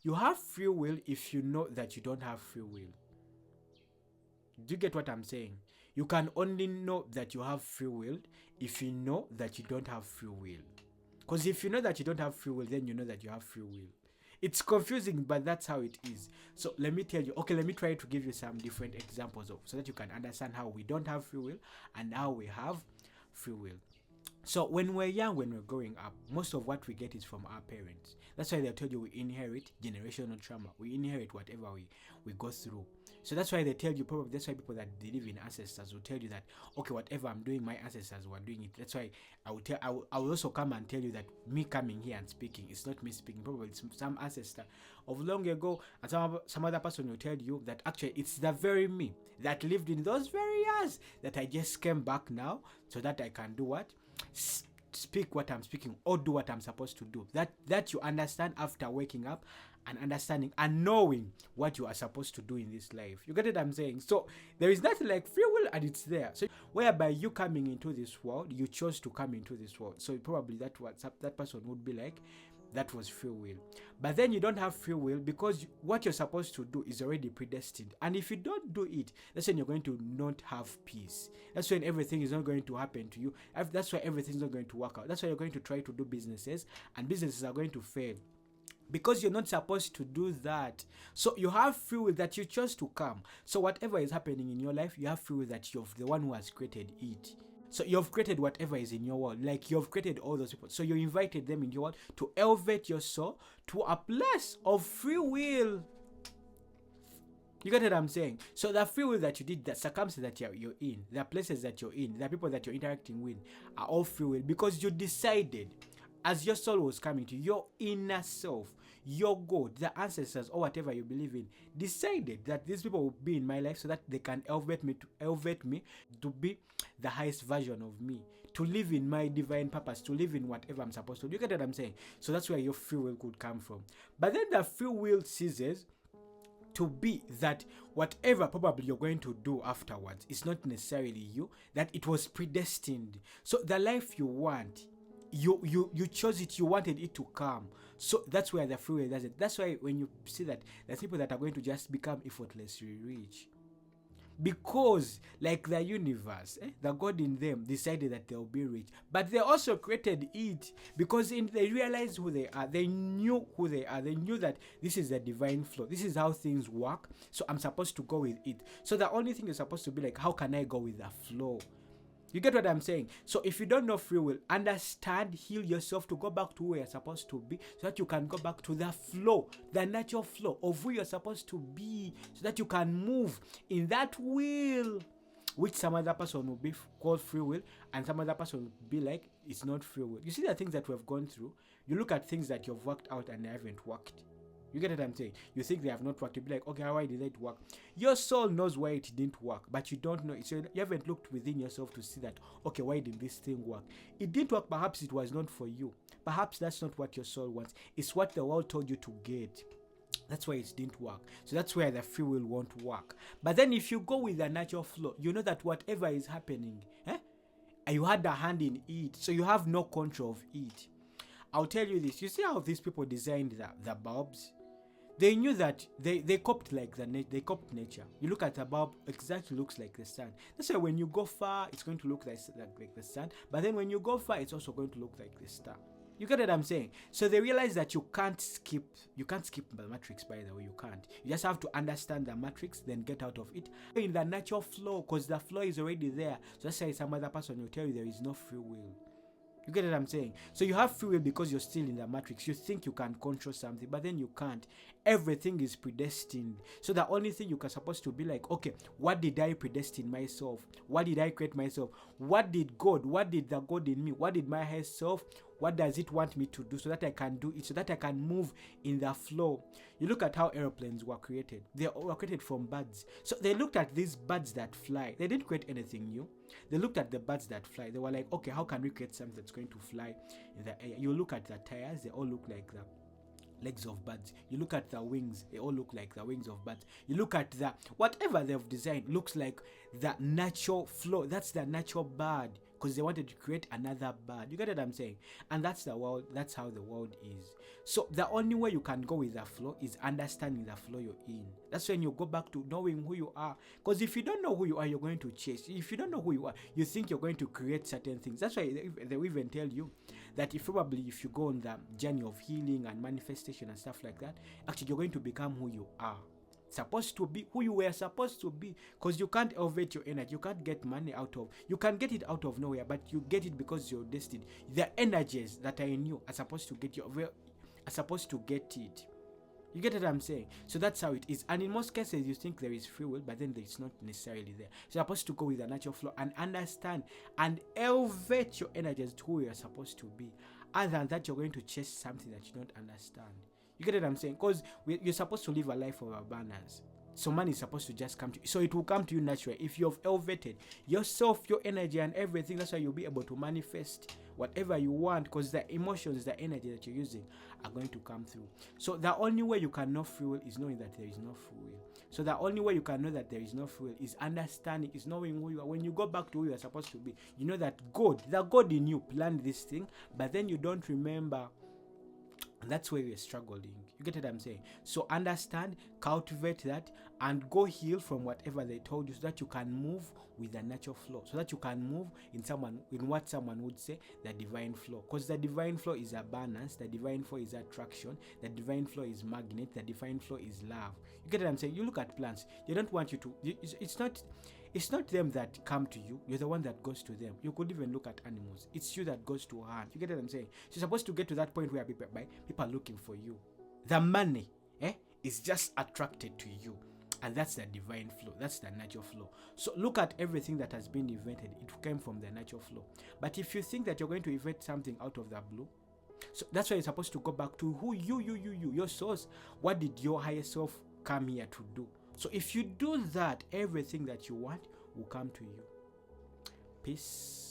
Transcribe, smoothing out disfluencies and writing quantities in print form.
You have free will if you know that you don't have free will. Do you get what I'm saying? You can only know that you have free will if you know that you don't have free will. Because if you know that you don't have free will, then you know that you have free will. It's confusing, but that's how it is. So let me tell you, okay, let me try to give you some different examples of so that you can understand how we don't have free will and how we have free will. So when we're young, when we're growing up, most of what we get is from our parents. That's why they tell you we inherit generational trauma. We inherit whatever we go through. So that's why they tell you, probably that's why people that believe in ancestors will tell you that, okay, whatever I'm doing, my ancestors were doing it. That's why I will also come and tell you that me coming here and speaking, it's not me speaking. Probably it's some ancestor of long ago, and some other person will tell you that actually it's the very me that lived in those very years that I just came back now so that I can do what? Speak what I'm speaking or do what I'm supposed to do. That you understand after waking up and understanding and knowing what you are supposed to do in this life. You get what I'm saying? So there is nothing like free will and it's there. So whereby you coming into this world, you chose to come into this world. So probably that person would be like, that was free will. But then you don't have free will because what you're supposed to do is already predestined. And if you don't do it, that's when you're going to not have peace. That's when everything is not going to happen to you. That's why everything's not going to work out. That's why you're going to try to do businesses and businesses are going to fail. Because you're not supposed to do that. So you have free will that you chose to come. So whatever is happening in your life, you have free will that you're the one who has created it. So you've created whatever is in your world. Like you've created all those people. So you invited them in your world to elevate your soul to a place of free will. You get what I'm saying? So the free will that you did, the circumstances that you're in, the places that you're in, the people that you're interacting with are all free will because you decided as your soul was coming to your inner self, your God, the ancestors or whatever you believe in, decided that these people will be in my life so that they can elevate me to be the highest version of me, to live in my divine purpose, to live in whatever I'm supposed to do. You get what I'm saying? So that's where your free will could come from. But then the free will ceases to be that whatever probably you're going to do afterwards is not necessarily you, that it was predestined. So the life you want, you chose it, you wanted it to come. So that's where the free will does it. That's why when you see that there's people that are going to just become effortlessly rich, because like the universe, the God in them decided that they'll be rich, but they also created it because they realized who they are. They knew who they are. They knew that this is the divine flow, this is how things work, so I'm supposed to go with it. So the only thing is supposed to be like, how can I go with the flow? You get what I'm saying? So if you don't know free will, understand, heal yourself to go back to where you're supposed to be so that you can go back to the flow, the natural flow of who you're supposed to be so that you can move in that will, which some other person will be called free will and some other person will be like, it's not free will. You see the things that we've gone through, you look at things that you've worked out and they haven't worked. You get what I'm saying? You think they have not worked. You'll be like, okay, why did it work? Your soul knows why it didn't work, but you don't know it. So you haven't looked within yourself to see that, okay, why did this thing work? It didn't work. Perhaps it was not for you. Perhaps that's not what your soul wants. It's what the world told you to get. That's why it didn't work. So that's where the free will won't work. But then if you go with the natural flow, you know that whatever is happening, you had a hand in it. So you have no control of it. I'll tell you this. You see how these people designed the bulbs? They knew that they copied like they copied nature. You look at a bulb, exactly looks like the sun. That's why when you go far, it's going to look like the sun. But then when you go far, it's also going to look like the star. You get what I'm saying? So they realize that you can't skip the matrix, by the way. You can't. You just have to understand the matrix, then get out of it. In the natural flow, because the flow is already there. So that's why some other person will tell you there is no free will. You get what I'm saying? So you have free will because you're still in the matrix. You think you can control something, but then you can't. Everything is predestined. So the only thing you are supposed to be like, okay, what did I predestine myself? What did I create myself? What did the God in me? What did my higher self? What does it want me to do so that I can do it, so that I can move in the flow? You look at how airplanes were created. They were created from birds. So they looked at these birds that fly. They didn't create anything new. They looked at the birds that fly. They were like, okay, how can we create something that's going to fly in the air? You look at the tires, they all look like the legs of birds. You look at the wings, they all look like the wings of birds. You look at whatever they've designed looks like the natural flow. That's the natural bird, because they wanted to create another bad. You get what I'm saying? And that's the world. That's how the world is. So the only way you can go with the flow is understanding the flow you're in. That's when you go back to knowing who you are. Because if you don't know who you are, you're going to chase. If you don't know who you are, you think you're going to create certain things. That's why they will even tell you that if you go on the journey of healing and manifestation and stuff like that, actually you're going to become who you are. Supposed to be who you were supposed to be, because you can't elevate your energy. You can't get money out of, you can get it out of nowhere, but you get it because you're destined. The energies that are in you are supposed to get it. You get what I'm saying? So that's how it is. And in most cases you think there is free will, but then it's not necessarily there. So you're supposed to go with the natural flow and understand and elevate your energies to who you're supposed to be. Other than that, you're going to chase something that you don't understand. You get what I'm saying? Because you're supposed to live a life of abundance. So money is supposed to just come to you. So it will come to you naturally. If you've elevated yourself, your energy and everything, that's why you'll be able to manifest whatever you want, because the emotions, the energy that you're using are going to come through. So the only way you can know free will is knowing that there is no free will. So the only way you can know that there is no free will is understanding, is knowing who you are. When you go back to who you are supposed to be, you know that the God in you planned this thing, but then you don't remember. And that's where we're struggling. You get what I'm saying? So understand, cultivate that, and go heal from whatever they told you, so that you can move with the natural flow, so that you can move in what someone would say the divine flow. Because the divine flow is abundance, the divine flow is attraction, the divine flow is magnet, the divine flow is love. You get what I'm saying? You look at plants, they don't want you to, it's not them that come to you. You're the one that goes to them. You could even look at animals. It's you that goes to a hand. You get what I'm saying? So you're supposed to get to that point where people are looking for you. The money is just attracted to you. And that's the divine flow. That's the natural flow. So look at everything that has been invented. It came from the natural flow. But if you think that you're going to invent something out of the blue, so that's why you're supposed to go back to who you, your source. What did your higher self come here to do? So if you do that, everything that you want will come to you. Peace.